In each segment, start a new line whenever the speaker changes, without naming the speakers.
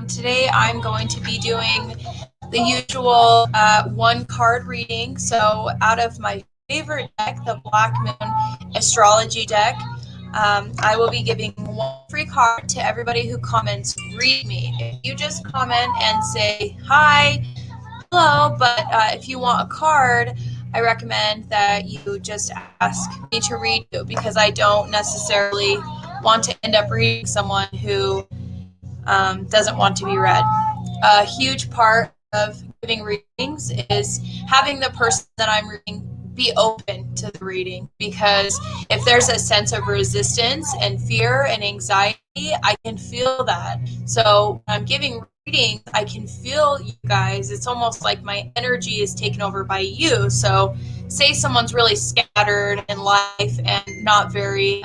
Today I'm going to be doing the usual one card reading. So out of my favorite deck, the Black Moon Astrology deck, I will be giving one free card to everybody who comments read me. If you just comment and say hi, hello, but if you want a card, I recommend that you just ask me to read you, because I don't necessarily want to end up reading someone who doesn't want to be read. A huge part of giving readings is having the person that I'm reading be open to the reading, because if there's a sense of resistance and fear and anxiety, I can feel that. So when I'm giving readings, I can feel you guys. It's almost like my energy is taken over by you. So say someone's really scattered in life and not very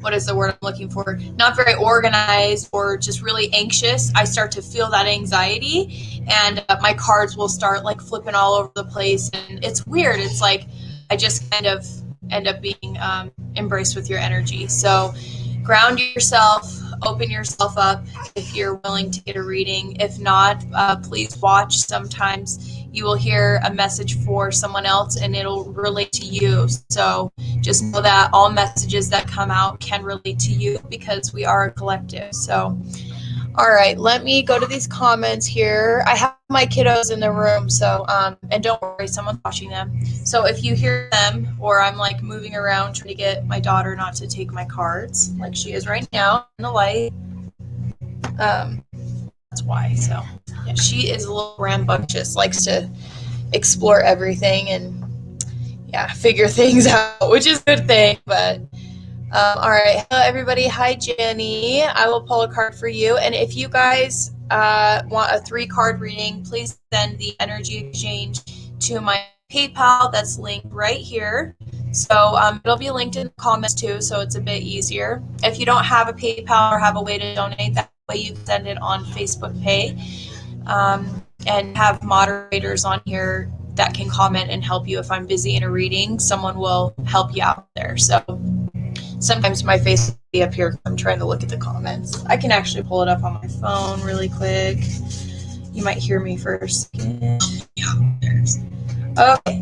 what is the word I'm looking for? Not very organized or just really anxious. I start to feel that anxiety, and my cards will start like flipping all over the place. And it's weird. It's like I just kind of end up being embraced with your energy. So ground yourself, open yourself up if you're willing to get a reading. If not, please watch. Sometimes you will hear a message for someone else and it'll relate to you. So just know that all messages that come out can relate to you, because we are a collective. So, all right, let me go to these comments here. I have my kiddos in the room, so, and don't worry, someone's watching them. So if you hear them, or I'm like moving around trying to get my daughter not to take my cards, like she is right now in the light, that's why. So yeah, she is a little rambunctious, likes to explore everything and figure things out, which is a good thing. But all right, hello everybody. Hi Jenny. I will pull a card for you, and if you guys want a 3-card reading, please send the energy exchange to my PayPal. That's linked right here. So it'll be linked in the comments too, so it's a bit easier. If you don't have a PayPal or have a way to donate, that way you can send it on Facebook Pay, and have moderators on here that can comment and help you. If I'm busy in a reading, someone will help you out there. So sometimes my face will be up here. I'm trying to look at the comments. I can actually pull it up on my phone really quick. You might hear me first. Okay,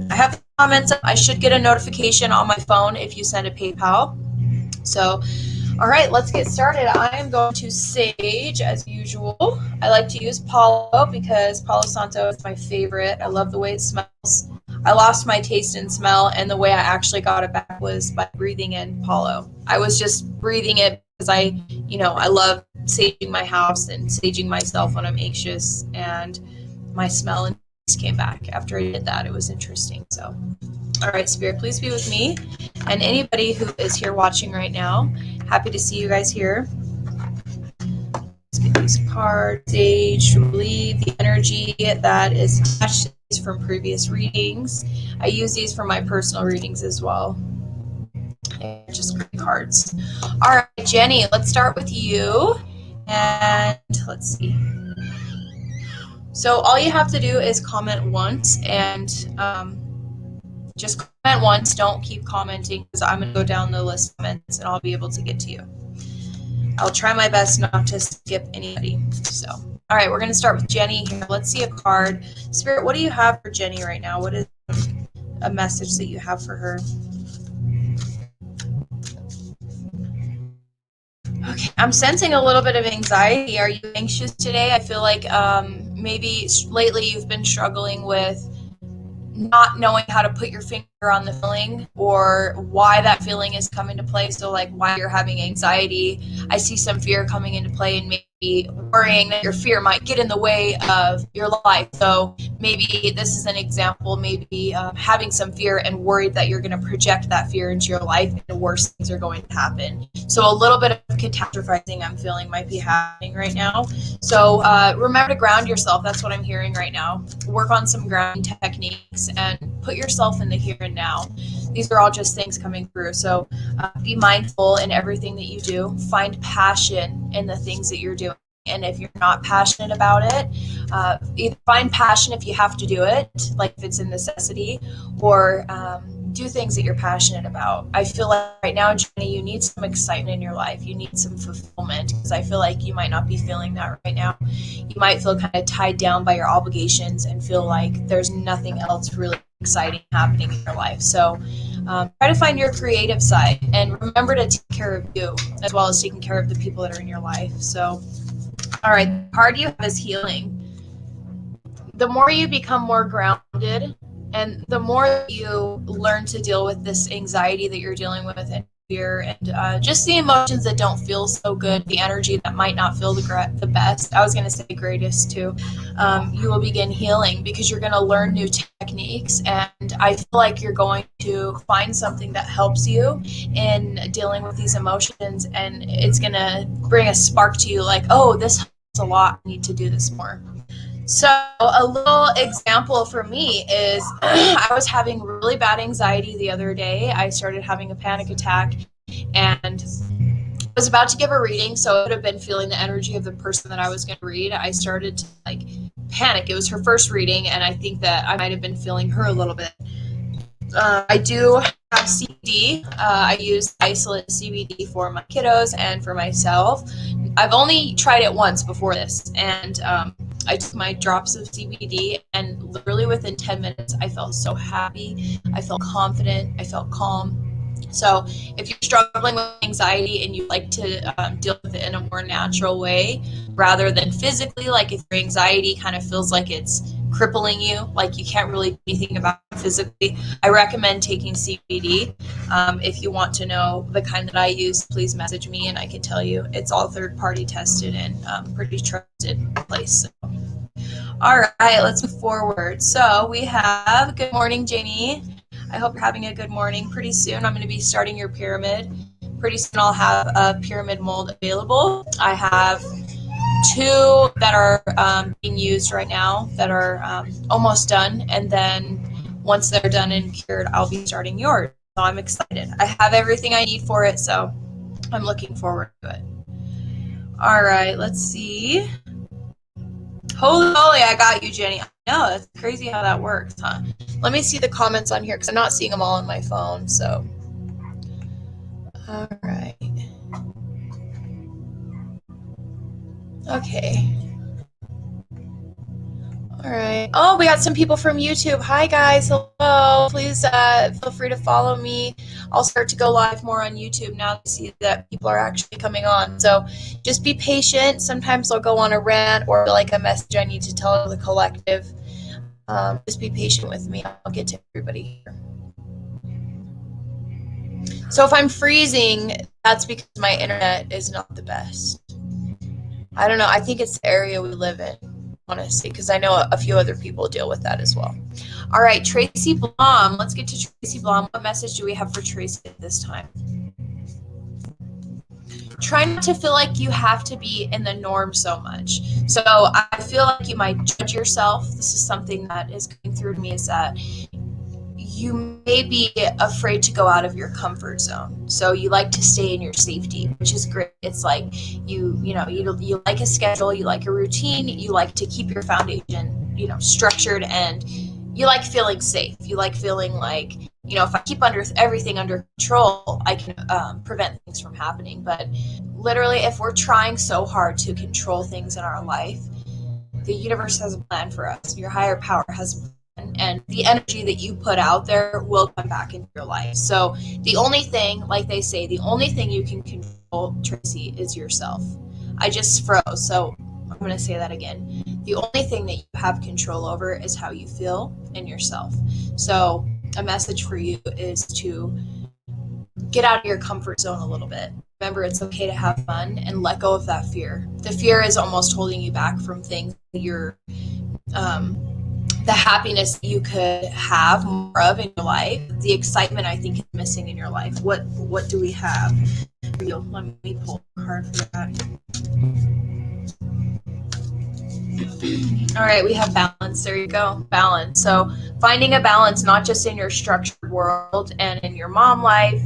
I have the comments up. I should get a notification on my phone if you send a PayPal. So, all right, let's get started. I am going to Sage as usual. I like to use Palo because Palo Santo is my favorite. I love the way it smells. I lost my taste and smell, and the way I actually got it back was by breathing in Palo. I was just breathing it because I love saging my house and saging myself when I'm anxious, and my smell and taste came back after I did that. It was interesting. So, all right, Spirit, please be with me. And anybody who is here watching right now, happy to see you guys here. Let's get these cards. Sage, relieve the energy that is attached to these from previous readings. I use these for my personal readings as well. And just great cards. All right, Jenny, let's start with you. And let's see. So all you have to do is comment once, and just comment once. Don't keep commenting, because I'm going to go down the list of comments and I'll be able to get to you. I'll try my best not to skip anybody. So, all right, we're going to start with Jenny here. Let's see a card. Spirit, what do you have for Jenny right now? What is a message that you have for her? Okay, I'm sensing a little bit of anxiety. Are you anxious today? I feel like maybe lately you've been struggling with not knowing how to put your finger on the feeling, or why that feeling is coming to play. So like why you're having anxiety. I see some fear coming into play, and maybe worrying that your fear might get in the way of your life. So maybe this is an example, maybe having some fear and worried that you're going to project that fear into your life and worse things are going to happen. So a little bit of catastrophizing I'm feeling might be happening right now. So remember to ground yourself. That's what I'm hearing right now. Work on some grounding techniques and put yourself in the here and now. These are all just things coming through. So be mindful in everything that you do. Find passion in the things that you're doing. And if you're not passionate about it, either find passion if you have to do it, like if it's a necessity, or do things that you're passionate about. I feel like right now, Jenny, you need some excitement in your life. You need some fulfillment, because I feel like you might not be feeling that right now. You might feel kind of tied down by your obligations and feel like there's nothing else really exciting happening in your life. So try to find your creative side, and remember to take care of you as well as taking care of the people that are in your life. So, all right, the card you have is healing. The more you become more grounded, and the more you learn to deal with this anxiety that you're dealing with, and fear, and just the emotions that don't feel so good, the energy that might not feel the best, I was going to say greatest too, you will begin healing, because you're going to learn new techniques, and I feel like you're going to find something that helps you in dealing with these emotions, and it's going to bring a spark to you, like, oh, this helps a lot, I need to do this more. So a little example for me is I was having really bad anxiety the other day. I started having a panic attack, and I was about to give a reading, so I would have been feeling the energy of the person that I was going to read. I started to panic. It was her first reading, and I think that I might have been feeling her a little bit. I do have CBD. I use isolate CBD for my kiddos and for myself. I've only tried it once before this, and I took my drops of CBD, and literally within 10 minutes, I felt so happy. I felt confident. I felt calm. So if you're struggling with anxiety and you like to deal with it in a more natural way rather than physically, like if your anxiety kind of feels like it's crippling you, like you can't really do anything about it physically, I recommend taking CBD. If you want to know the kind that I use, please message me and I can tell you. It's all third-party tested and pretty trusted place. So. All right, let's move forward. So we have, good morning, Jamie. I hope you're having a good morning. Pretty soon I'm going to be starting your pyramid. Pretty soon I'll have a pyramid mold available. I have 2 that are being used right now that are almost done. And then once they're done and cured, I'll be starting yours. So I'm excited. I have everything I need for it, so I'm looking forward to it. All right, let's see. Holy moly, I got you, Jenny. I know, that's crazy how that works, huh? Let me see the comments on here, because I'm not seeing them all on my phone, so. All right. Okay. All right. Oh, we got some people from YouTube. Hi, guys. Hello. Please feel free to follow me. I'll start to go live more on YouTube now to see that people are actually coming on. So just be patient. Sometimes I'll go on a rant or like a message I need to tell the collective. Just be patient with me. I'll get to everybody here. So if I'm freezing, that's because my internet is not the best. I don't know. I think it's the area we live in, honestly, because I know a few other people deal with that as well. All right, Tracy Blom. Let's get to Tracy Blom. What message do we have for Tracy at this time? Try not to feel like you have to be in the norm so much. So I feel like you might judge yourself. This is something that is coming through to me, is that you may be afraid to go out of your comfort zone. So you like to stay in your safety, which is great. It's like you like a schedule, you like a routine, you like to keep your foundation, structured, and you like feeling safe. You like feeling like, if I keep everything under control, I can prevent things from happening. But literally, if we're trying so hard to control things in our life, the universe has a plan for us. Your higher power has a plan. And the energy that you put out there will come back into your life. So the only thing, like they say, the only thing you can control, Tracy, is yourself. I just froze, so I'm going to say that again. The only thing that you have control over is how you feel and yourself. So a message for you is to get out of your comfort zone a little bit. Remember, it's okay to have fun and let go of that fear. The fear is almost holding you back from things that you're the happiness that you could have more of in your life. The excitement, I think, is missing in your life. What do we have? Let me pull a card for that. All right, we have balance. There you go, balance. So finding a balance, not just in your structured world and in your mom life.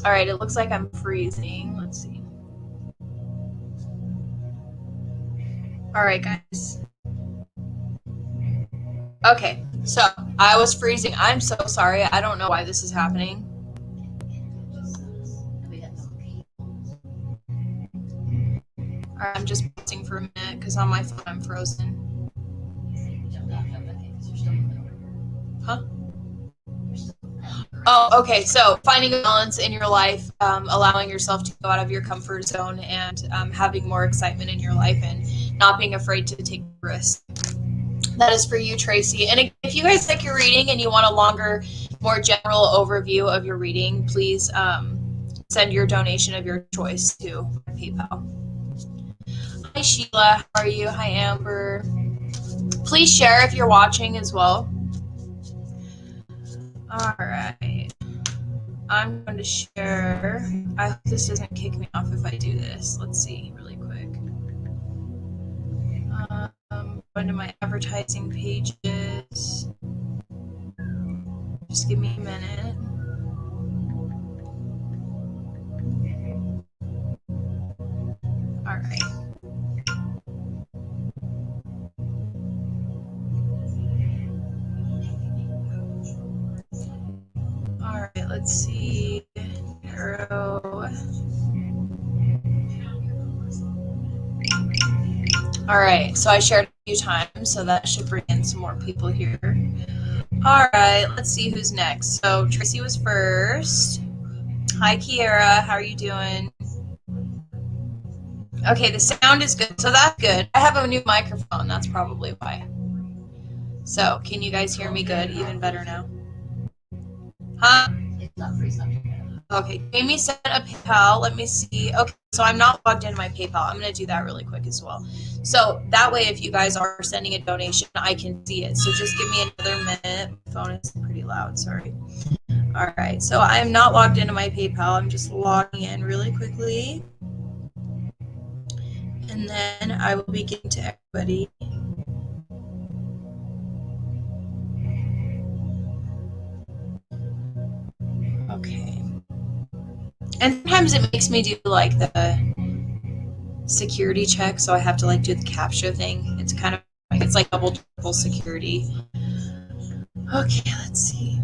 All right, it looks like I'm freezing. Let's see. All right, guys. Okay, So I was freezing. I'm so sorry. I don't know why this is happening. All right, I'm just pausing for a minute because on my phone I'm frozen. Huh? Oh, okay. So finding a balance in your life, allowing yourself to go out of your comfort zone, and having more excitement in your life, and not being afraid to take risks. That is for you, Tracy. And if you guys like your reading and you want a longer, more general overview of your reading, please send your donation of your choice to PayPal. Hi, Sheila. How are you? Hi, Amber. Please share if you're watching as well. All right. I'm going to share. I hope this doesn't kick me off if I do this. Let's see really quick. Going to my advertising pages. Just give me a minute. All right. All right, let's see. Arrow. All right, so I shared a few times, so that should bring in some more people here. All right, let's see who's next. So Tracy was first. Hi, Kiera. How are you doing? Okay, the sound is good, so that's good. I have a new microphone. That's probably why. So can you guys hear me good? Even better now. Huh? Okay, Jamie sent a PayPal. Let me see. Okay, so I'm not logged into my PayPal. I'm going to do that really quick as well. So that way, if you guys are sending a donation, I can see it. So just give me another minute. My phone is pretty loud. Sorry. All right, so I'm not logged into my PayPal. I'm just logging in really quickly. And then I will begin to everybody. Okay. And sometimes it makes me do like the security check, so I have to like do the capture thing. It's kind of like it's like double security. Okay, let's see.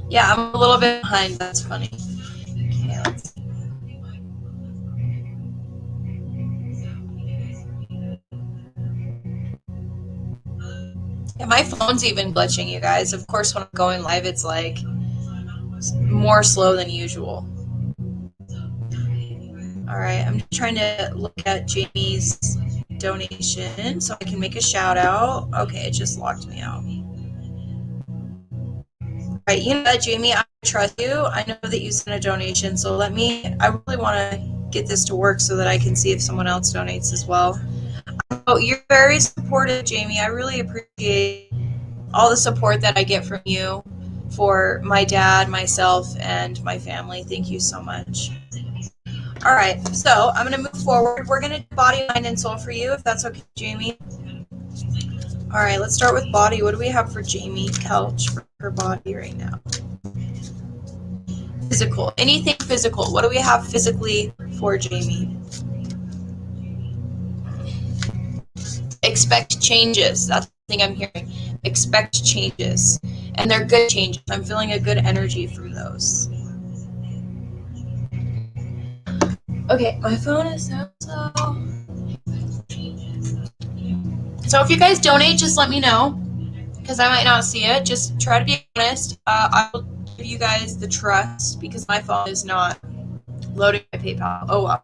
Yeah, I'm a little bit behind. That's funny. Okay, let's see. Yeah, my phone's even glitching, you guys. Of course, when I'm going live, it's like more slow than usual. All right, I'm trying to look at Jamie's donation so I can make a shout out. Okay, it just locked me out. All right, you know what, Jamie, I trust you. I know that you sent a donation, so I really want to get this to work so that I can see if someone else donates as well. Oh, you're very supportive, Jamie. I really appreciate all the support that I get from you for my dad, myself, and my family. Thank you so much. All right, so I'm going to move forward. We're going to do body, mind, and soul for you, if that's okay, Jamie. All right, let's start with body. What do we have for Jamie Couch for her body right now? Physical. Anything physical. What do we have physically for Jamie? Expect changes. That's the thing I'm hearing. Expect changes. And they're good changes. I'm feeling a good energy from those. Okay, my phone is so slow. So if you guys donate, just let me know, because I might not see it. Just try to be honest. I will give you guys the trust because my phone is not loading my PayPal. Oh well.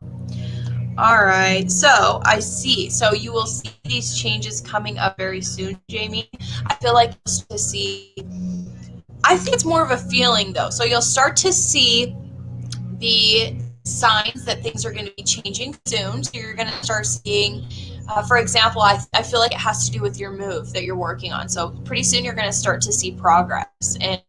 All right, so I see. So you will see these changes coming up very soon, Jamie. I feel like you'll start to see. I think it's more of a feeling though. So you'll start to see the signs that things are going to be changing soon. So you're going to start seeing, for example, I feel like it has to do with your move that you're working on. So pretty soon you're going to start to see progress, and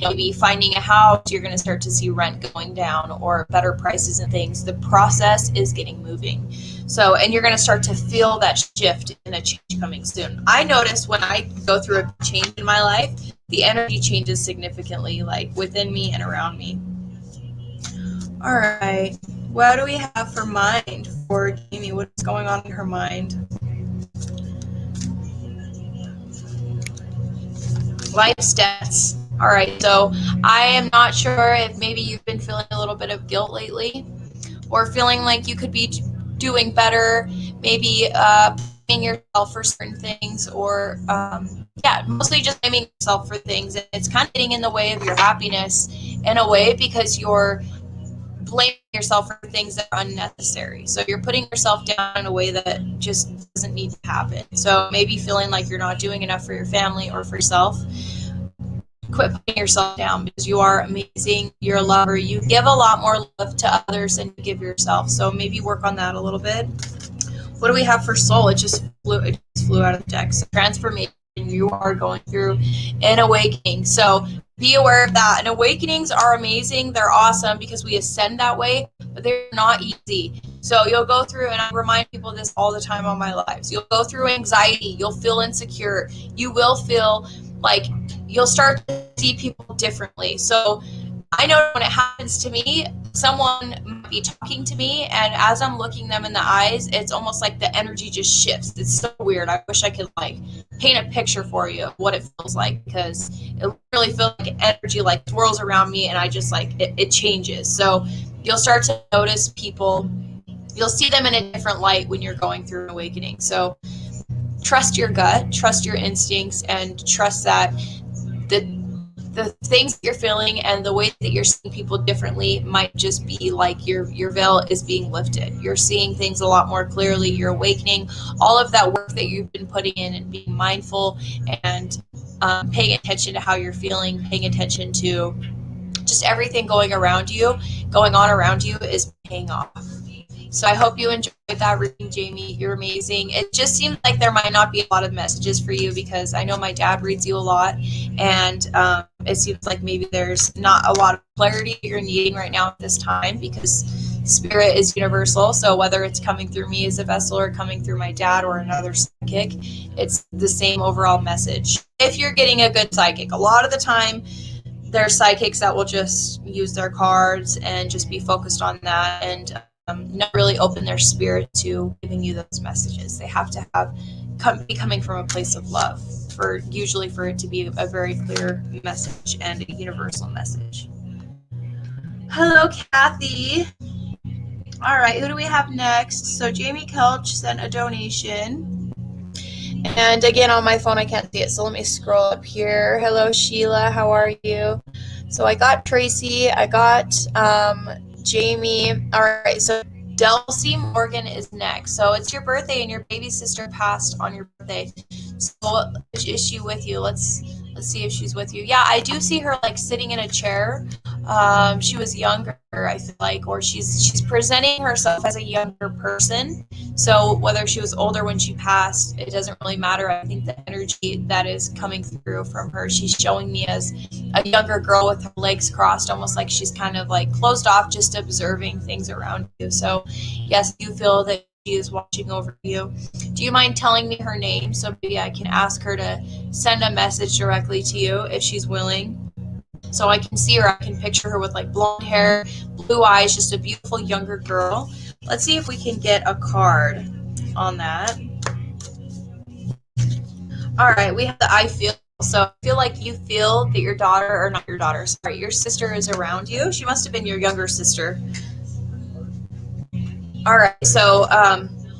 maybe finding a house, you're going to start to see rent going down or better prices and things. The process is getting moving. So, and you're going to start to feel that shift and a change coming soon. I notice when I go through a change in my life, the energy changes significantly, like within me and around me. All right, What do we have for mind for Jamie? What's going on in her mind? Life stats. All right, so I am not sure if maybe you've been feeling a little bit of guilt lately, or feeling like you could be doing better, maybe blaming yourself for certain things, or yeah, mostly just blaming yourself for things. And it's kind of getting in the way of your happiness in a way, because you're blaming yourself for things that are unnecessary. So you're putting yourself down in a way that just doesn't need to happen. So maybe feeling like you're not doing enough for your family or for yourself. Quit putting yourself down, because you are amazing. You're a lover. You give a lot more love to others than you give yourself. So maybe work on that a little bit. What do we have for soul? It just flew out of the deck. So transformation. You are going through an awakening. So be aware of that. And awakenings are amazing. They're awesome because we ascend that way, but they're not easy. So you'll go through, and I remind people of this all the time on my lives. You'll go through anxiety. You'll feel insecure. You will feel like you'll start to see people differently. So I know when it happens to me, someone might be talking to me, and as I'm looking them in the eyes, it's almost like the energy just shifts. It's so weird. I wish I could like paint a picture for you of what it feels like, because it really feels like energy like swirls around me, and I just like it changes. So you'll start to notice people. You'll see them in a different light when you're going through an awakening. So trust your gut, trust your instincts, and trust that the things that you're feeling and the way that you're seeing people differently might just be like your veil is being lifted. You're seeing things a lot more clearly. You're awakening. All of that work that you've been putting in and being mindful and paying attention to how you're feeling, paying attention to just everything going on around you is paying off. So I hope you enjoyed that reading, Jamie. You're amazing. It just seems like there might not be a lot of messages for you, because I know my dad reads you a lot, and it seems like maybe there's not a lot of clarity you're needing right now at this time, because spirit is universal. So whether it's coming through me as a vessel or coming through my dad or another psychic, it's the same overall message. If you're getting a good psychic, a lot of the time there's psychics that will just use their cards and just be focused on that, and not really open their spirit to giving you those messages. They have to be coming from a place of love, for it to be a very clear message and a universal message. Hello, Kathy. All right, who do we have next? So Jamie Kelch sent a donation. And again, on my phone, I can't see it, so let me scroll up here. Hello, Sheila. How are you? So I got Tracy. I got Jamie. All right, so Delcy Morgan is next. So it's your birthday, and your baby sister passed on your birthday. So is she with you? Let's see if she's with you. Yeah, I do see her like sitting in a chair. She was younger, I feel like, or she's presenting herself as a younger person. So whether she was older when she passed, it doesn't really matter. I think the energy that is coming through from her, she's showing me as a younger girl with her legs crossed, almost like she's kind of like closed off, just observing things around you. So yes, you feel that she is watching over you. Do you mind telling me her name, so maybe I can ask her to send a message directly to you if she's willing? So I can see her, I can picture her with like blonde hair, blue eyes, just a beautiful younger girl. Let's see if we can get a card on that. All right, we have the I feel. So I feel like you feel that your daughter, or not your daughter, sorry, your sister is around you. She must have been your younger sister. All right, so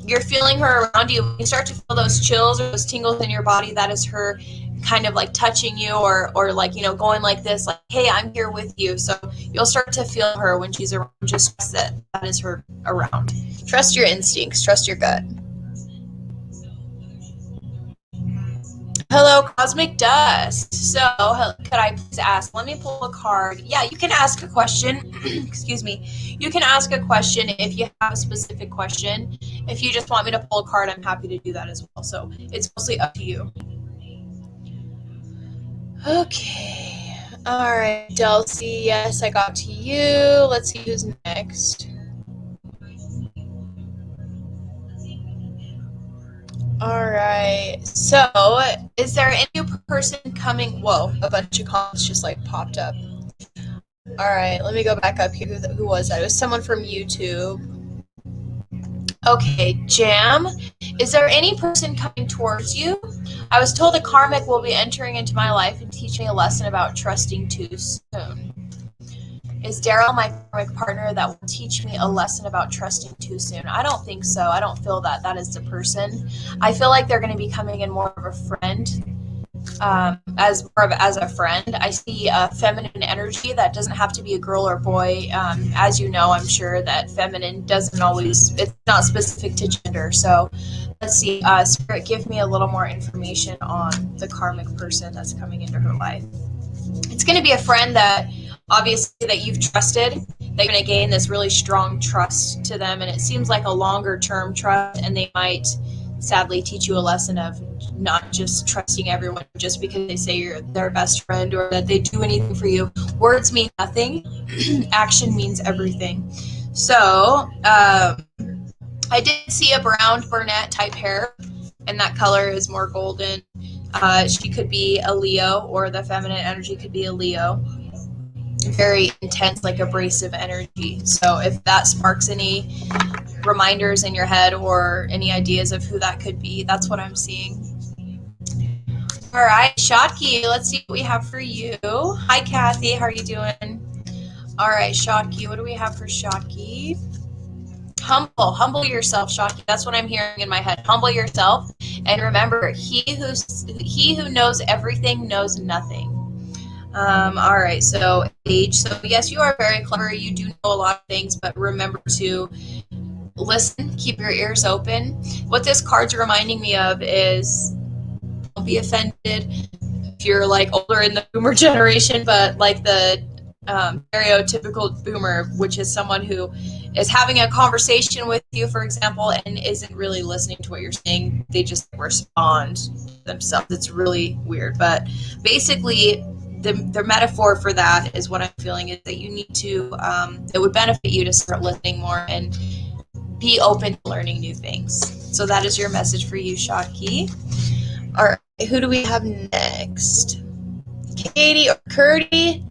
you're feeling her around you. When you start to feel those chills or those tingles in your body, that is her kind of like touching you, or like, you know, going like this, like, hey, I'm here with you. So you'll start to feel her when she's around. Just trust that is her around. Trust your instincts, trust your gut. Hello, Cosmic Dust. So could I please ask, let me pull a card. Yeah, you can ask a question. Excuse me. You can ask a question if you have a specific question. If you just want me to pull a card, I'm happy to do that as well. So it's mostly up to you. Okay. All right, Delcy. Yes, I got to you. Let's see who's next. All right. So, is there a new person coming? Whoa, a bunch of comments just like popped up. All right, let me go back up here. Who was that? It was someone from YouTube. Okay, Jam. Is there any person coming towards you? I was told a karmic will be entering into my life and teach me a lesson about trusting too soon. Is Daryl my karmic partner that will teach me a lesson about trusting too soon? I don't think so. I don't feel that is the person. I feel like they're going to be coming in more of a friend. As a friend. I see a feminine energy that doesn't have to be a girl or boy. As you know, I'm sure that feminine doesn't always, it's not specific to gender. So let's see, Spirit, give me a little more information on the karmic person that's coming into her life. It's going to be a friend that obviously that you've trusted. They're going to gain this really strong trust to them, and it seems like a longer term trust, and they might sadly teach you a lesson of not just trusting everyone just because they say you're their best friend or that they do anything for you. Words mean nothing. Action means everything. So I did see a brown brunette type hair, and that color is more golden. She could be a Leo, or the feminine energy could be a Leo. Very intense, like abrasive energy. So if that sparks any reminders in your head or any ideas of who that could be, that's what I'm seeing. All right, Shotki, let's see what we have for you. Hi, Kathy. How are you doing? All right, Shotki, what do we have for Shotki? Humble yourself, Shotki. That's what I'm hearing in my head. Humble yourself, and remember, he who knows everything knows nothing. All right, so age. So yes, you are very clever. You do know a lot of things, but remember to listen, keep your ears open. What this card's reminding me of is, don't be offended if you're like older in the boomer generation, but like the stereotypical boomer, which is someone who is having a conversation with you, for example, and isn't really listening to what you're saying. They just respond themselves. It's really weird, but basically the metaphor for that is what I'm feeling is that you need to, it would benefit you to start listening more and be open to learning new things. So that is your message for you, Shotki. All right, who do we have next? Katie or Curdy?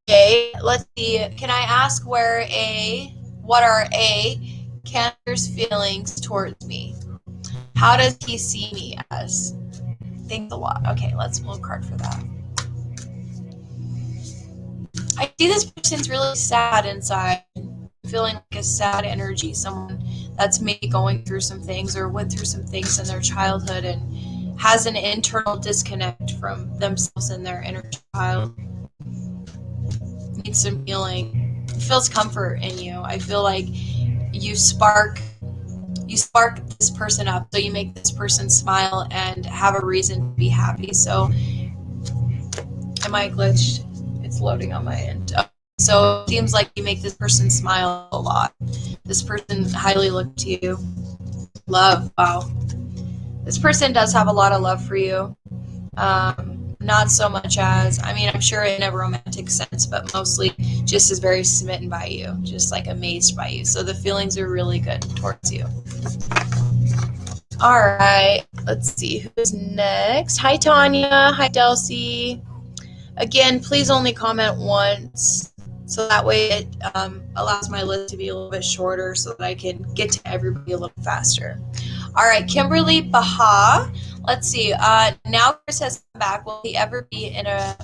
Okay, let's see. Can I ask what are Cantor's feelings towards me? How does he see me as? Thanks a lot. Okay, let's pull a card for that. I see this person's really sad inside, feeling like a sad energy, someone that's maybe going through some things or went through some things in their childhood and has an internal disconnect from themselves and their inner child. Needs some healing. Feels comfort in you. I feel like you spark this person up, so you make this person smile and have a reason to be happy. So am I glitched? It's loading on my end. So it seems like you make this person smile a lot. This person highly look to you. Love. Wow. This person does have a lot of love for you. Not so much as, I mean, I'm sure in a romantic sense, but mostly just is very smitten by you, just like amazed by you. So the feelings are really good towards you. All right, let's see who's next. Hi, Tanya. Hi, Delcy. Again, please only comment once, so that way it allows my list to be a little bit shorter so that I can get to everybody a little faster. All right, Kimberly Baha. Let's see. Now Chris has come back. Will we ever be in a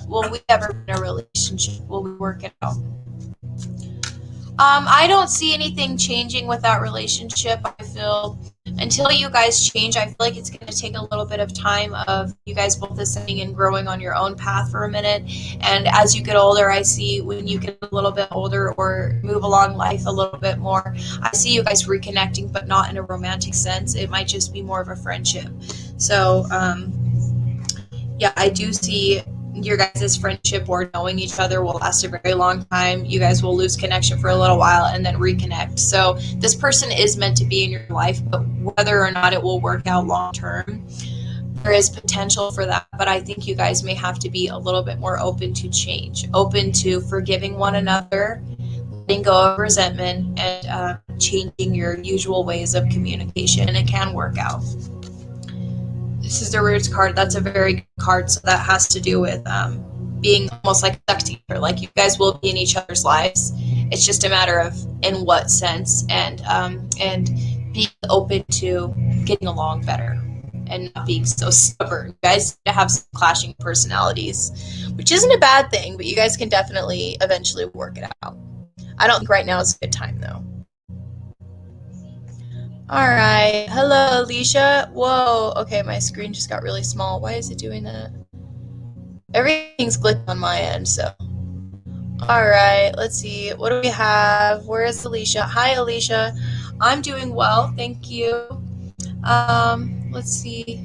relationship? Will we work it out? I don't see anything changing with that relationship. I feel until you guys change, I feel like it's going to take a little bit of time of you guys both ascending and growing on your own path for a minute. And as you get older, I see when you get a little bit older or move along life a little bit more, I see you guys reconnecting, but not in a romantic sense. It might just be more of a friendship. So, yeah, I do see your guys' friendship or knowing each other will last a very long time. You guys will lose connection for a little while and then reconnect. So this person is meant to be in your life, but whether or not it will work out long term, there is potential for that. But I think you guys may have to be a little bit more open to change, open to forgiving one another, letting go of resentment, and changing your usual ways of communication. And it can work out. This is the Roots card. That's a very good card. So that has to do with being almost like stuck together. Like you guys will be in each other's lives. It's just a matter of in what sense, and being open to getting along better and not being so stubborn. You guys have some clashing personalities, which isn't a bad thing, but you guys can definitely eventually work it out. I don't think right now is a good time though. All right. Hello, Alicia. Whoa. Okay, my screen just got really small. Why is it doing that? Everything's glitched on my end, so. All right. Let's see. What do we have? Where is Alicia? Hi, Alicia. I'm doing well. Thank you. Let's see.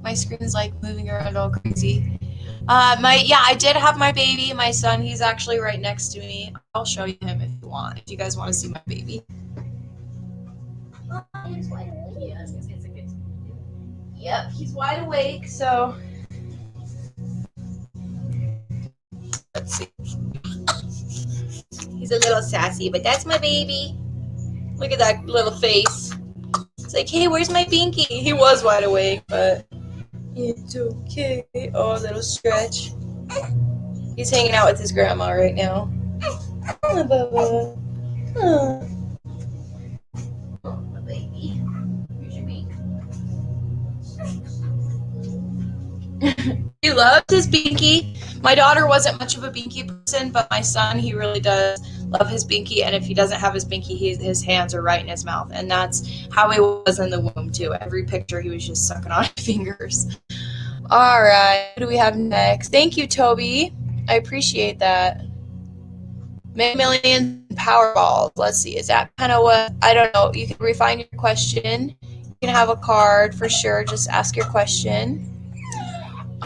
My screen is like moving around all crazy. I did have my baby, my son. He's actually right next to me. I'll show you him if you want. If you guys want to see my baby. He's wide awake. Yeah, I was gonna say it's a good. Yep, he's wide awake. So let's see. He's a little sassy, but that's my baby. Look at that little face. It's like, hey, where's my binky? He was wide awake, but it's okay. Oh, a little stretch. He's hanging out with his grandma right now. Oh, Bubba. Oh. He loves his binky. My daughter wasn't much of a binky person, but my son, he really does love his binky. And if he doesn't have his binky, his hands are right in his mouth. And that's how he was in the womb, too. Every picture, he was just sucking on his fingers. All right. What do we have next? Thank you, Toby. I appreciate that. Mega Millions Powerballs. Let's see. Is that kind of what? I don't know. You can refine your question. You can have a card for sure. Just ask your question.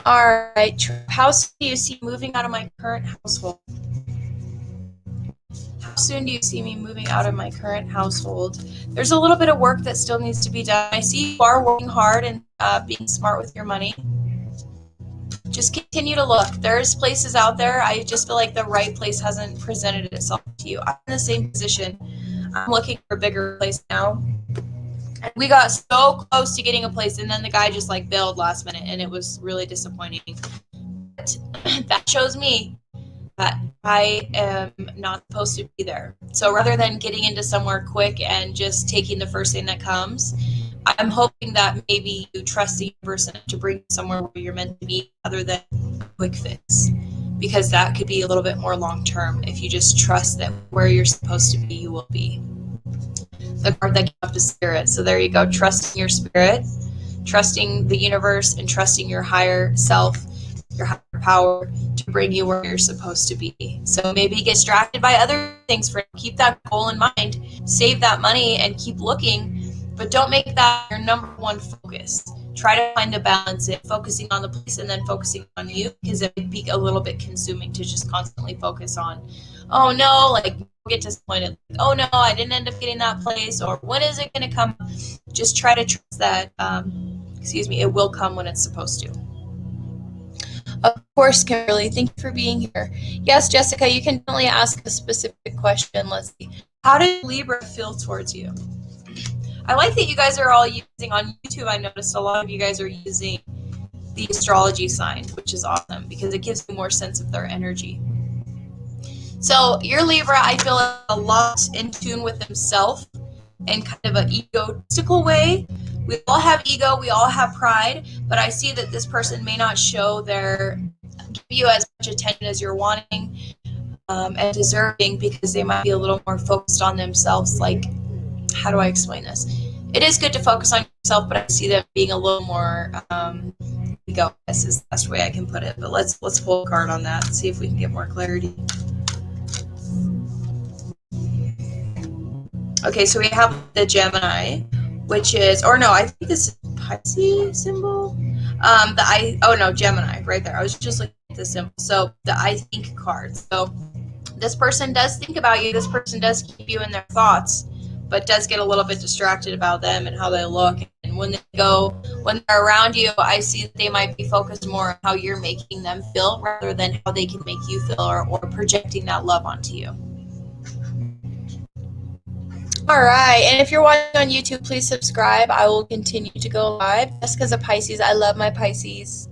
All right. How soon do you see moving out of my current household? How soon do you see me moving out of my current household? There's a little bit of work that still needs to be done. I see you are working hard and being smart with your money. Just continue to look. There's places out there. I just feel like the right place hasn't presented itself to you. I'm in the same position. I'm looking for a bigger place now. And we got so close to getting a place, and then the guy just like bailed last minute, and it was really disappointing. But that shows me that I am not supposed to be there. So rather than getting into somewhere quick and just taking the first thing that comes, I'm hoping that maybe you trust the universe to bring you somewhere where you're meant to be other than a quick fix. Because that could be a little bit more long term if you just trust that where you're supposed to be, you will be. The card that came up is Spirit. So there you go, trusting your spirit, trusting the universe, and trusting your higher self, your higher power to bring you where you're supposed to be. So maybe get distracted by other things. Keep that goal in mind, save that money, and keep looking. But don't make that your number one focus. Try to find a balance in focusing on the place and then focusing on you, because it would be a little bit consuming to just constantly focus on, oh no, like get disappointed. Oh no, I didn't end up getting that place, or when is it going to come? Just try to trust that, it will come when it's supposed to. Of course, Kimberly, thank you for being here. Yes, Jessica, you can definitely ask a specific question. Let's see. How did Libra feel towards you? I like that you guys are all using on YouTube. I noticed a lot of you guys are using the astrology sign, which is awesome because it gives me more sense of their energy. So your Libra, I feel a lot in tune with himself in kind of an egotistical way. We all have ego, we all have pride, but I see that this person may not give you as much attention as you're wanting and deserving, because they might be a little more focused on themselves. Like, how do I explain this? It is good to focus on yourself, but I see them being a little more ego. This is the best way I can put it. But let's pull a card on that and see if we can get more clarity. Okay, so we have the Gemini, which is, or no, I think this is Pisces symbol. Gemini, right there. I was just looking at the symbol. So the I think card. So this person does think about you. This person does keep you in their thoughts, but does get a little bit distracted about them and how they look. And when they're around you, I see that they might be focused more on how you're making them feel rather than how they can make you feel, or projecting that love onto you. All right, and if you're watching on YouTube, please subscribe. I will continue to go live. Jessica's a Pisces. I love my Pisces.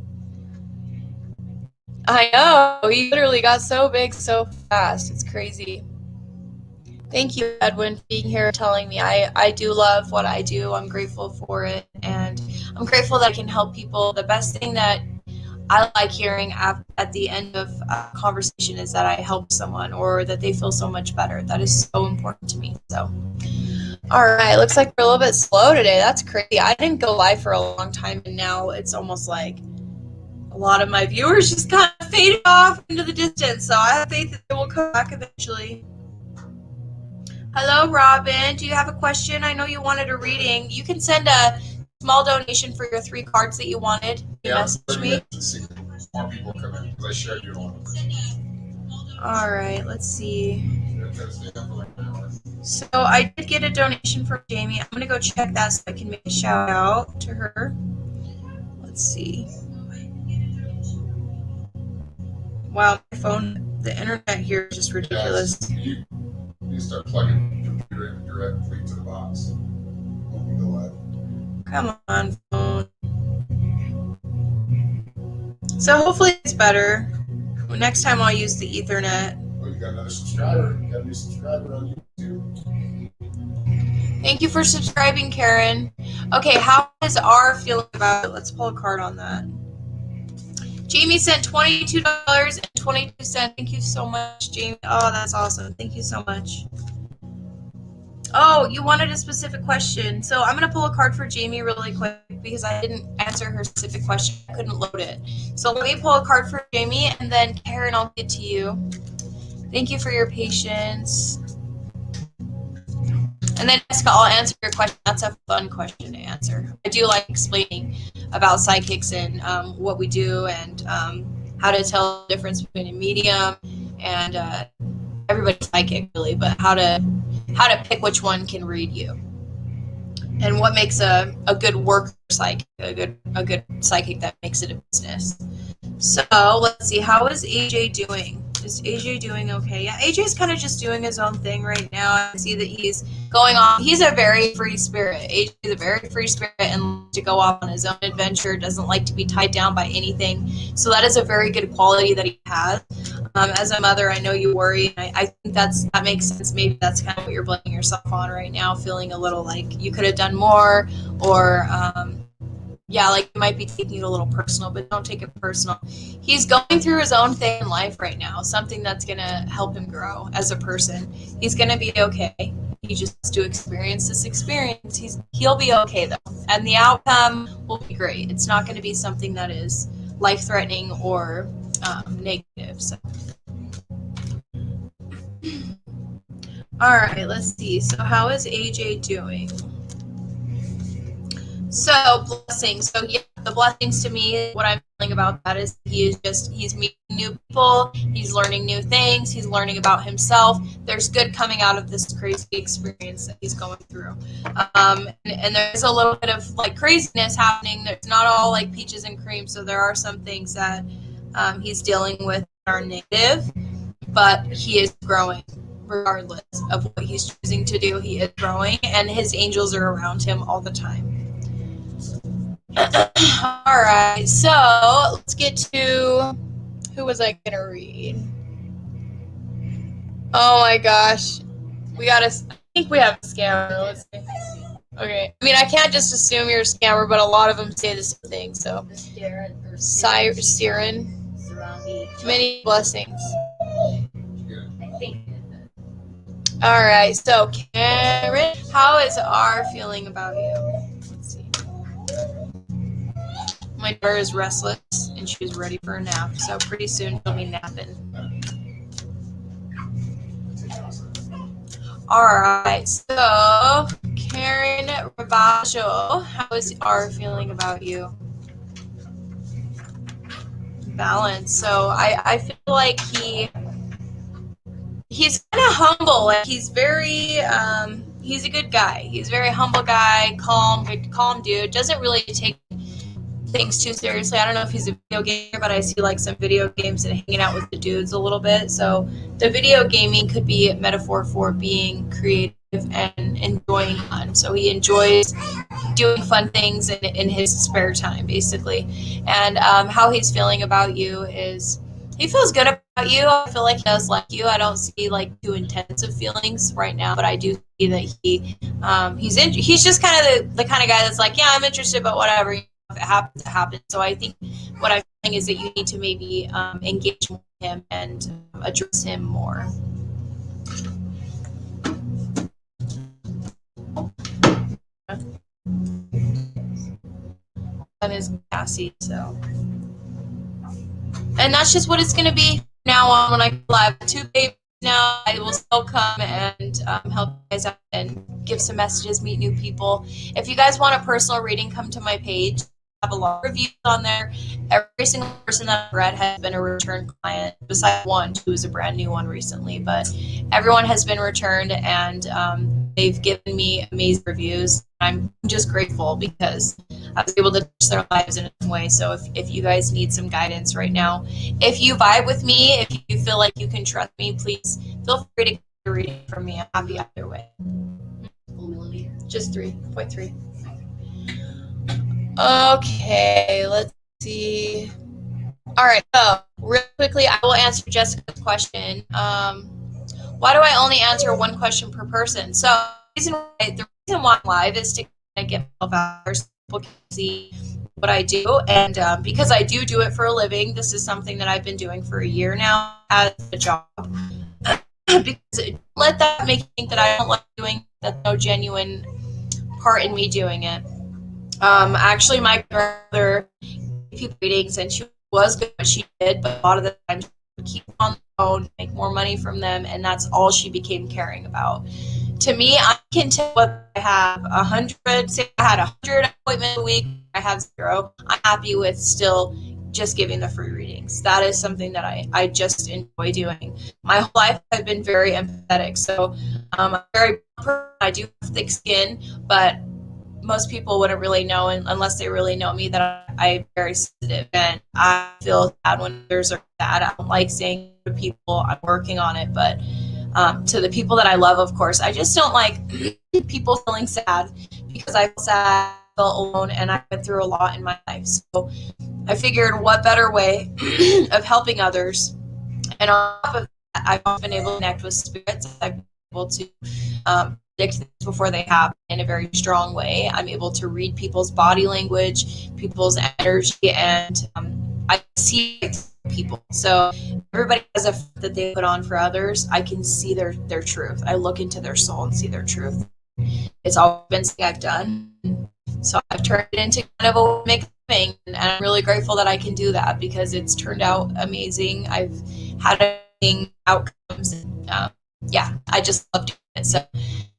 I know. He literally got so big so fast. It's crazy. Thank you, Edwin, for being here and telling me. I do love what I do. I'm grateful for it. And I'm grateful that I can help people. The best thing that I like hearing at the end of a conversation is that I helped someone or that they feel so much better. That is so important to me. So, all right. Looks like we're a little bit slow today. That's crazy. I didn't go live for a long time, and now it's almost like a lot of my viewers just kind of faded off into the distance. So I have faith that they will come back eventually. Hello, Robin. Do you have a question? I know you wanted a reading. You can send a small donation for your 3 cards that you wanted.
Yeah,
message me.
To see more people come in because I shared your one.
All right, let's see. So I did get a donation from Jamie. I'm gonna go check that so I can make a shout out to her. Let's see. Wow, my phone, the internet here is just ridiculous.
You start plugging your computer in directly to the box when we go live.
Come on, phone. So hopefully it's better. Next time I'll use the Ethernet.
Oh, you got another subscriber. You got a new subscriber on YouTube.
Thank you for subscribing, Karen. Okay, how is R feeling about it? Let's pull a card on that. Jamie sent $22.22. Thank you so much, Jamie. Oh, that's awesome. Thank you so much. Oh, you wanted a specific question. So I'm going to pull a card for Jamie really quick because I didn't answer her specific question. I couldn't load it. So let me pull a card for Jamie, and then Karen, I'll get to you. Thank you for your patience. And then, Jessica, I'll answer your question. That's a fun question to answer. I do like explaining about psychics and what we do and how to tell the difference between a medium and everybody's psychic, really, but how to pick which one can read you and what makes a good worker psychic, a good psychic that makes it a business. So let's see, how is AJ doing? Is AJ doing okay? Yeah, AJ's kind of just doing his own thing right now. I see that he's going on. He's a very free spirit. AJ is a very free spirit and to go off on his own adventure, doesn't like to be tied down by anything. So that is a very good quality that he has. As a mother, I know you worry. And I think that makes sense. Maybe that's kind of what you're blaming yourself on right now, feeling a little like you could have done more or yeah, like it might be taking it a little personal, but don't take it personal. He's going through his own thing in life right now, something that's going to help him grow as a person. He's going to be okay. He just has to experience this experience. He'll be okay, though. And the outcome will be great. It's not going to be something that is life-threatening or negative. So. All right, let's see. So how is AJ doing? So blessings. So yeah, the blessings to me, what I'm feeling about that is he's meeting new people, he's learning new things, he's learning about himself. There's good coming out of this crazy experience that he's going through. And there's a little bit of like craziness happening. There's not all like peaches and cream. So there are some things that he's dealing with that are negative, but he is growing. Regardless of what he's choosing to do, he is growing, and his angels are around him all the time. All right, so let's get to who was I gonna read? Oh my gosh, I think we have a scammer. Let's see. Okay, I mean I can't just assume you're a scammer, but a lot of them say the same thing. So, Siren, many blessings. All right, so Karen, how is R feeling about you? Let's see. My daughter is restless and she's ready for a nap, so pretty soon she'll be napping. All right, so Karen Ravaggio, how is R feeling about you? Balance. So I feel like he's kind of humble. Like he's very he's a good guy. He's a very humble guy, calm dude. Doesn't really take things too seriously. I don't know if he's a video gamer, but I see like some video games and hanging out with the dudes a little bit. So the video gaming could be a metaphor for being creative and enjoying fun. So he enjoys doing fun things in his spare time, basically. And how he's feeling about you is he feels good about you. I feel like he does like you. I don't see like too intensive feelings right now, but I do see that he's just kind of the kind of guy that's like, yeah, I'm interested, but whatever. If it happens, it happens. So I think what I'm saying is that you need to maybe engage with him and address him more. That is Cassie, so. And that's just what it's going to be now on when I go live. 2 babies now. I will still come and help you guys out and give some messages, meet new people. If you guys want a personal reading, come to my page. I have a lot of reviews on there. Every single person that I've read has been a return client, besides one who was a brand new one recently. But everyone has been returned, and they've given me amazing reviews. I'm just grateful because I was able to touch their lives in a way. So if you guys need some guidance right now, if you vibe with me, if you feel like you can trust me, please feel free to get a reading from me. I'm happy either way. Just 3.3. Okay, let's see. All right, so real quickly, I will answer Jessica's question. Why do I only answer one question per person? So the reason why I'm live is to kind of get myself out there so people can see what I do. And because I do it for a living, this is something that I've been doing for a year now as a job. Because let that make you think that I don't like doing, that's no genuine part in me doing it. Actually, my grandmother gave people readings, and she was good at what she did, but a lot of the time she would keep on the phone, make more money from them, and that's all she became caring about. To me, I can tell whether I have 100, say I had 100 appointments a week, I have 0. I'm happy with still just giving the free readings. That is something that I just enjoy doing. My whole life I've been very empathetic, so I'm very, I do have thick skin, but most people wouldn't really know unless they really know me that I'm very sensitive, and I feel bad when others are bad. I don't like saying to people I'm working on it, but to the people that I love, of course, I just don't like people feeling sad because I feel sad, I felt alone, and I went through a lot in my life. So I figured what better way of helping others. And on top of that, I've also been able to connect with spirits. I've been able to predict things before they happen in a very strong way. I'm able to read people's body language, people's energy, and I see people. So everybody has a front that they put on for others. I can see their truth. I look into their soul and see their truth. It's always been something I've done. So I've turned it into kind of a mixed thing, and I'm really grateful that I can do that because it's turned out amazing. I've had amazing outcomes, and yeah, I just love doing it. So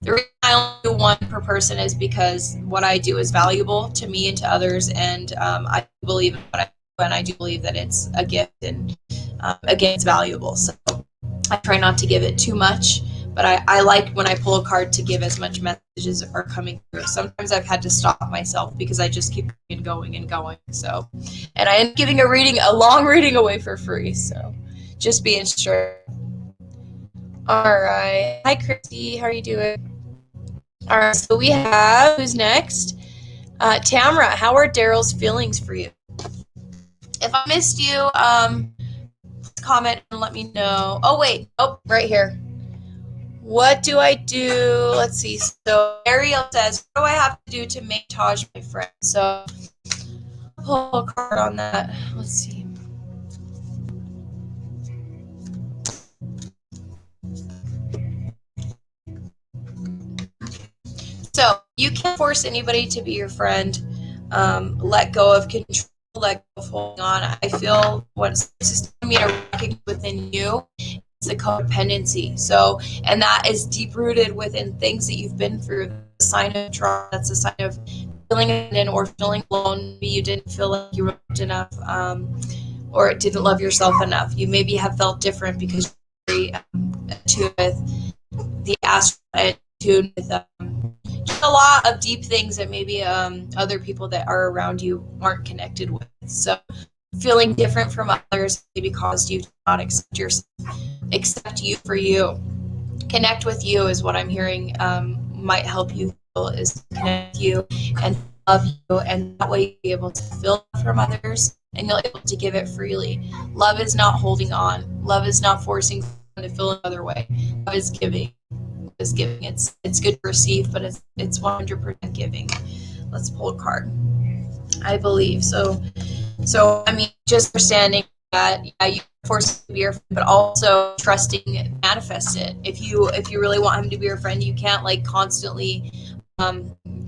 the reason I only do one per person is because what I do is valuable to me and to others, and I believe in what I do, and I do believe that it's a gift, and again, it's valuable. So I try not to give it too much, but I like when I pull a card to give as much messages are coming through. Sometimes I've had to stop myself because I just keep going and going. So, and I am giving a long reading away for free. So just being sure. All right. Hi, Christy. How are you doing? All right. So we have, who's next? Tamara, how are Daryl's feelings for you? If I missed you, comment and let me know. Oh, wait. Oh, right here. What do I do? Let's see. So Ariel says, what do I have to do to make Taj my friend? So I'll pull a card on that. Let's see. So you can't force anybody to be your friend. Let go of control, let go of holding on. I feel what's telling me to recognize within you is the codependency. So, and that is deep rooted within things that you've been through. That's a sign of trauma. That's a sign of feeling abandoned or feeling alone. Maybe you didn't feel like you were loved enough, or didn't love yourself enough. You maybe have felt different because you're very attuned with the astral, attuned with just a lot of deep things that maybe other people that are around you aren't connected with. So feeling different from others maybe caused you to not accept yourself, accept you for you. Connect with you is what I'm hearing might help you feel, is connect with you and love you, and that way you'll be able to feel from others and you'll be able to give it freely. Love is not holding on. Love is not forcing someone to feel another way. Love is giving. Is giving. It's good to receive, but it's 100% giving. Let's pull a card. I believe so. So I mean, just understanding that you force him to be your friend, but also trusting it, manifest it. If you really want him to be your friend, you can't like constantly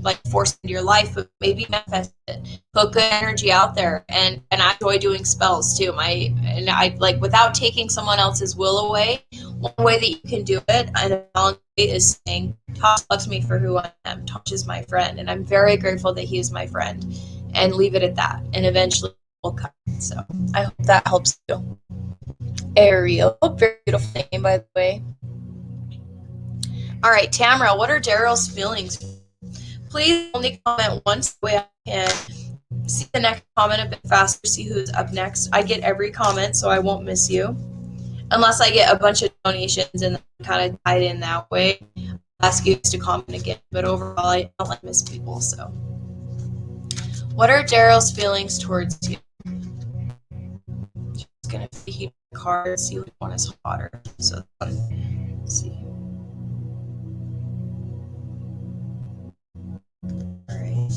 like force into your life, but maybe manifest it. Put good energy out there, and I enjoy doing spells too. I like without taking someone else's will away. One way that you can do it, and a balance is saying, Tosh loves me for who I am. Tosh is my friend, and I'm very grateful that he is my friend. And leave it at that, and eventually will come. So I hope that helps you. Ariel, very beautiful name, by the way. All right, Tamara, what are Daryl's feelings? Please only comment once, the way I can see the next comment a bit faster, see who's up next. I get every comment, so I won't miss you. Unless I get a bunch of donations and kind of tied in that way. I'll ask you to comment again, but overall, I don't like miss people, so. What are Daryl's feelings towards you? Just gonna feed the card, see which one is hotter. So let's see. Alright.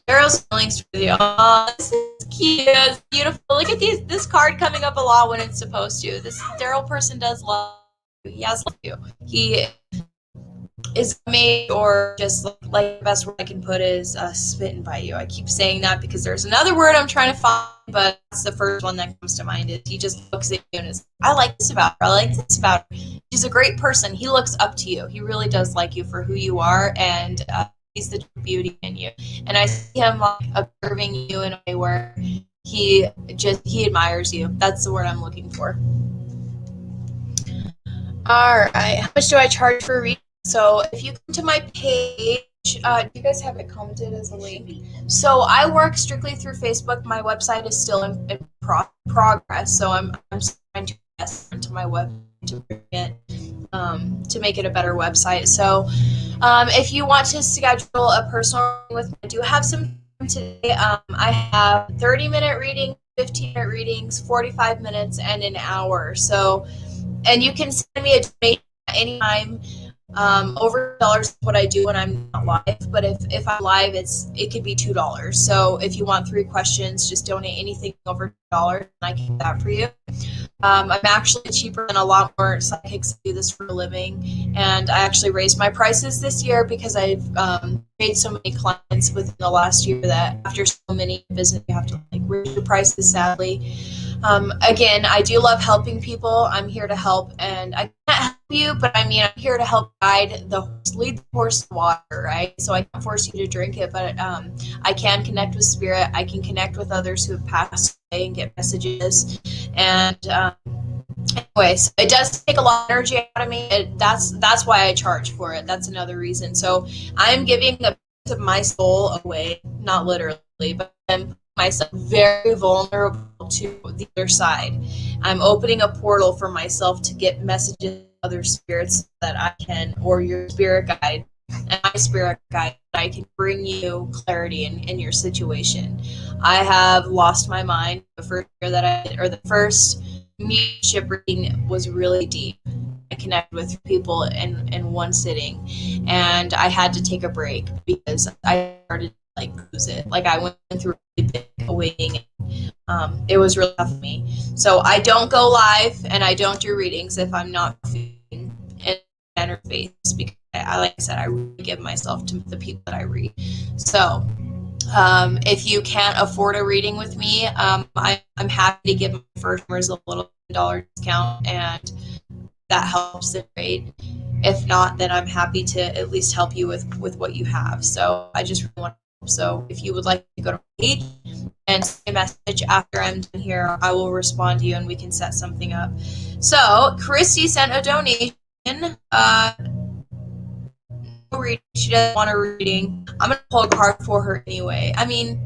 Daryl's feelings towards you. Oh, this is cute. It's beautiful. Look at this card coming up a lot when it's supposed to. This Daryl person does love you. He has love you. He is made, or just like the best word I can put is smitten by you. I keep saying that because there's another word I'm trying to find, but it's the first one that comes to mind. Is he just looks at you and is, I like this about her. I like this about her. He's a great person. He looks up to you. He really does like you for who you are, and he's the beauty in you. And I see him like observing you in a way where he admires you. That's the word I'm looking for. All right. How much do I charge for a reading? So if you come to my page, do you guys have it commented as a link? So I work strictly through Facebook. My website is still in progress, so I'm trying to invest into my web to bring it to make it a better website. So if you want to schedule a personal reading with me, I do have some time today. I have 30-minute readings, 15-minute readings, 45 minutes, and an hour. So, and you can send me a donation at any time. Over $2 is what I do when I'm not live, but if I'm live, it could be $2. So if you want 3 questions, just donate anything over $2 and I can do that for you. I'm actually cheaper than a lot more psychics who do this for a living, and I actually raised my prices this year because I've made so many clients within the last year that after so many visits, you have to like raise your prices, sadly. Again, I do love helping people. I'm here to help, and I can't help you, but I mean, I'm here to help lead the horse to water, right? So I can't force you to drink it, but I can connect with spirit. I can connect with others who have passed away and get messages. And anyway, so it does take a lot of energy out of me. That's why I charge for it. That's another reason. So I'm giving a piece of my soul away, not literally, but I'm myself very vulnerable to the other side. I'm opening a portal for myself to get messages from other spirits that I can, or your spirit guide and my spirit guide, I can bring you clarity in your situation. I have lost my mind the first year that I did, or the first mediumship reading was really deep. I connected with people in one sitting, and I had to take a break because I started to like lose it. Like I went through a really big awakening. It was really tough for me. So I don't go live and I don't do readings if I'm not feeling in interface, because like I said, I really give myself to the people that I read. So if you can't afford a reading with me, I'm happy to give my first timers a little $10 discount, and that helps the rate. If not, then I'm happy to at least help you with what you have. So I just really want to help. So if you would like to go to my page and send a message after I'm done here, I will respond to you and we can set something up. So Christy sent a donation. She doesn't want a reading. I'm going to pull a card for her anyway. I mean,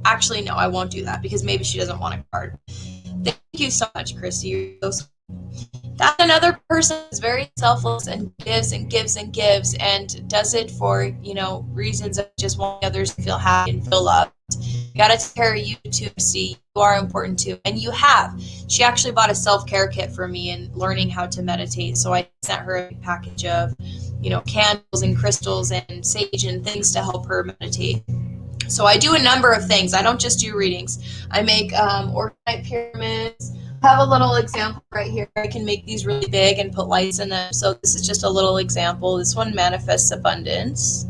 actually, no, I won't do that because maybe she doesn't want a card. Thank you so much, Christy. You're so sweet. That's another person who's very selfless and gives and gives and gives and does it for, you know, reasons of just wanting others to feel happy and feel loved. You gotta take care of you too, see you are important too. And you have. She actually bought a self-care kit for me and learning how to meditate. So I sent her a package of, you know, candles and crystals and sage and things to help her meditate. So I do a number of things. I don't just do readings. I make organite pyramids. I have a little example right here. I can make these really big and put lights in them. So this is just a little example. This one manifests abundance.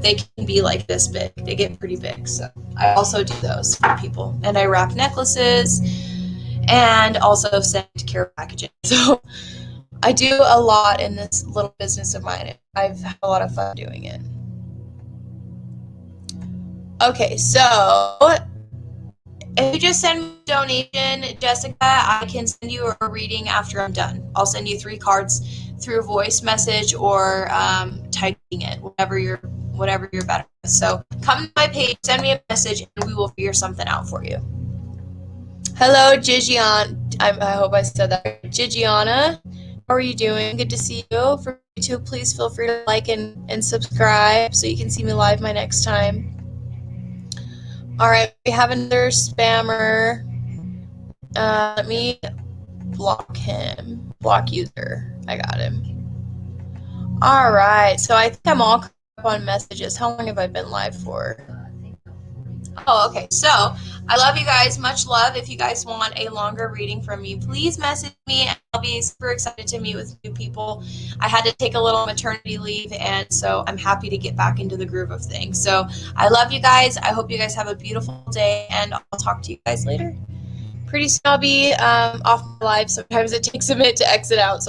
They can be like this big. They get pretty big. So I also do those for people. And I wrap necklaces and also send care packages. So I do a lot in this little business of mine. I've had a lot of fun doing it. Okay, so if you just send me a donation, Jessica, I can send you a reading after I'm done. I'll send you 3 cards through voice message or typing it, whatever you're better with. So come to my page, send me a message, and we will figure something out for you. Hello, Gigian. I hope I said that right. Gigiana, how are you doing? Good to see you. For YouTube, please feel free to like and subscribe so you can see me live my next time. All right, we have another spammer. Let me block him. Block user. I got him. All right, so I think I'm all caught up on messages. How long have I been live for? Oh, okay. So I love you guys. Much love. If you guys want a longer reading from me, please message me. I'll be super excited to meet with new people. I had to take a little maternity leave, and so I'm happy to get back into the groove of things. So I love you guys. I hope you guys have a beautiful day, and I'll talk to you guys later. Pretty soon I'll be off my live. Sometimes it takes a minute to exit out. So